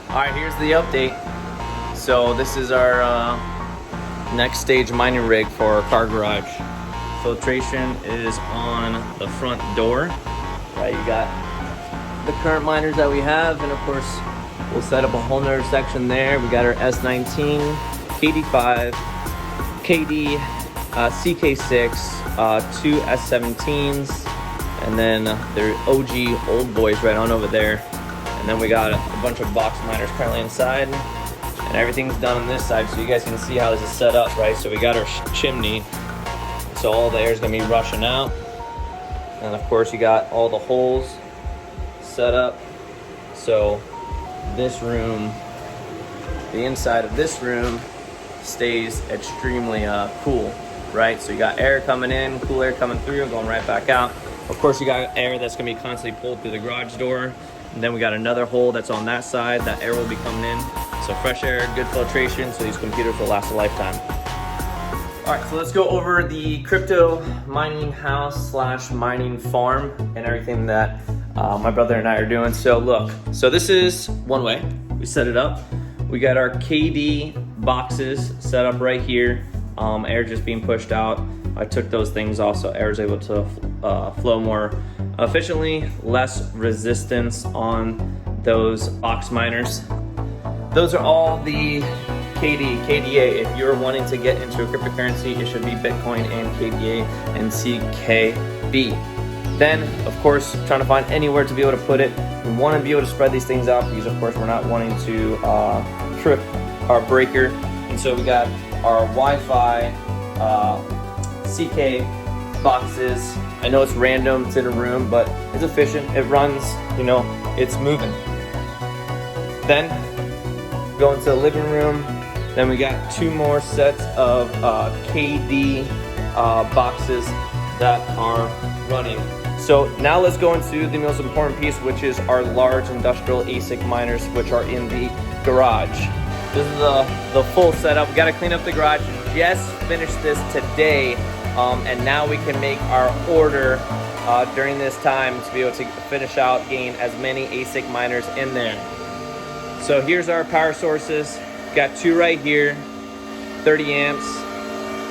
Alright, here's the update. So this is our next stage mining rig for our car garage. Filtration is on the front door. Right, you got the current miners that we have, and of course we'll set up a whole nother section there. We got our S19, KD5, KD, CK6, two S17s, and then they're OG old boys right on over there. And then we got a bunch of box miners currently inside, and everything's done on this side, so you guys can see how this is set up, right? So we got our chimney, so all the air is gonna be rushing out, and of course you got all the holes set up. So this room, the inside of this room stays extremely cool, right? So you got air coming in, cool air coming through, and going right back out. Of course you got air that's gonna be constantly pulled through the garage door. And then we got another hole that's on that side. That air will be coming in. So fresh air, good filtration, so these computers will last a lifetime. All right, so let's go over the crypto mining house / mining farm and everything that my brother and I are doing. So look, so this is one way we set it up. We got our KD boxes set up right here. Air just being pushed out. I took those things off so air is able to flow more efficiently, less resistance on those box miners. Those are all the KDA. If you're wanting to get into a cryptocurrency, it should be Bitcoin and KDA and CKB. Then, of course, trying to find anywhere to be able to put it. We want to be able to spread these things out because, of course, we're not wanting to trip our breaker. And so we got our Wi-Fi CK boxes. I know it's random, it's in a room, but it's efficient, it runs, you know, it's moving. Then, go into the living room. Then we got two more sets of KD boxes that are running. So now let's go into the most important piece, which is our large industrial ASIC miners, which are in the garage. This is the full setup. We gotta clean up the garage. Just finished this today. And now we can make our order during this time to be able to finish out, gain as many ASIC miners in there. So here's our power sources. Got two right here, 30 amps,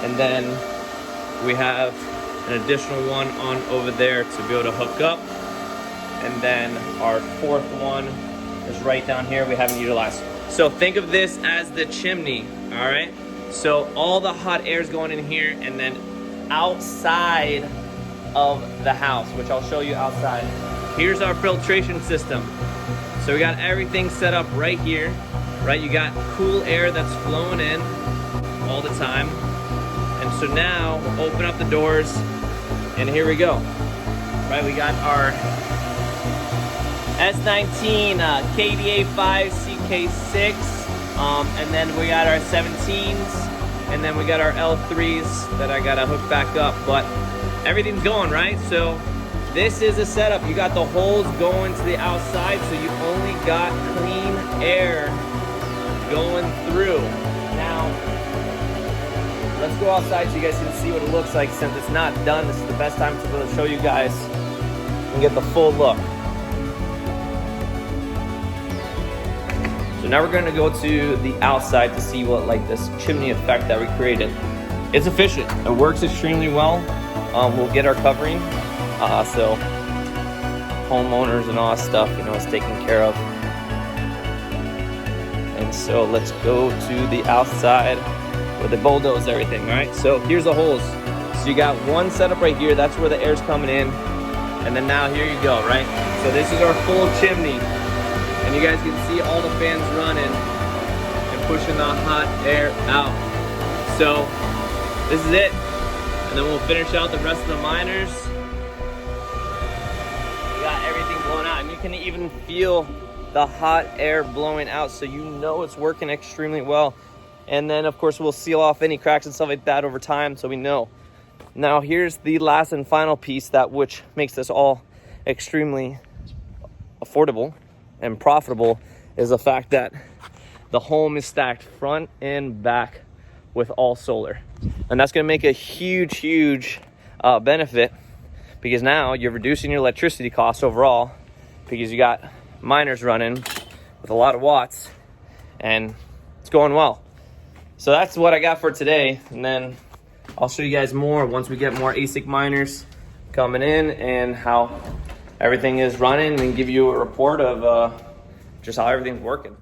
and then we have an additional one on over there to be able to hook up. And then our fourth one is right down here we haven't utilized. So think of this as the chimney, all right? So all the hot air is going in here, and then outside of the house, which I'll show you outside. Here's our filtration system. So we got everything set up right here, right? You got cool air that's flowing in all the time. And so now we'll open up the doors, and here we go. Right, we got our S19 KDA5 CK6, and then we got our 17s. And then we got our L3s that I gotta hook back up, but everything's going, right? So this is a setup. You got the holes going to the outside, so you only got clean air going through. Now, let's go outside so you guys can see what it looks like. Since it's not done, this is the best time to be able to show you guys and get the full look. So now we're gonna go to the outside to see what like this chimney effect that we created. It's efficient, it works extremely well. We'll get our covering, so homeowners and all that stuff, you know, it's taken care of. And so let's go to the outside where they bulldoze everything, all right? So here's the holes. So you got one setup right here, that's where the air's coming in. And then now here you go, right? So this is our full chimney. And you guys can see all the fans running and pushing the hot air out. So this is it. And then we'll finish out the rest of the miners. We got everything blown out, and you can even feel the hot air blowing out, so you know it's working extremely well. And then of course we'll seal off any cracks and stuff like that over time, so we know. Now here's the last and final piece, that which makes this all extremely affordable and profitable, is the fact that the home is stacked front and back with all solar. And that's gonna make a huge benefit, because now you're reducing your electricity costs overall, because you got miners running with a lot of watts, and it's going well. So that's what I got for today, and then I'll show you guys more once we get more ASIC miners coming in and how everything is running, and give you a report of just how everything's working.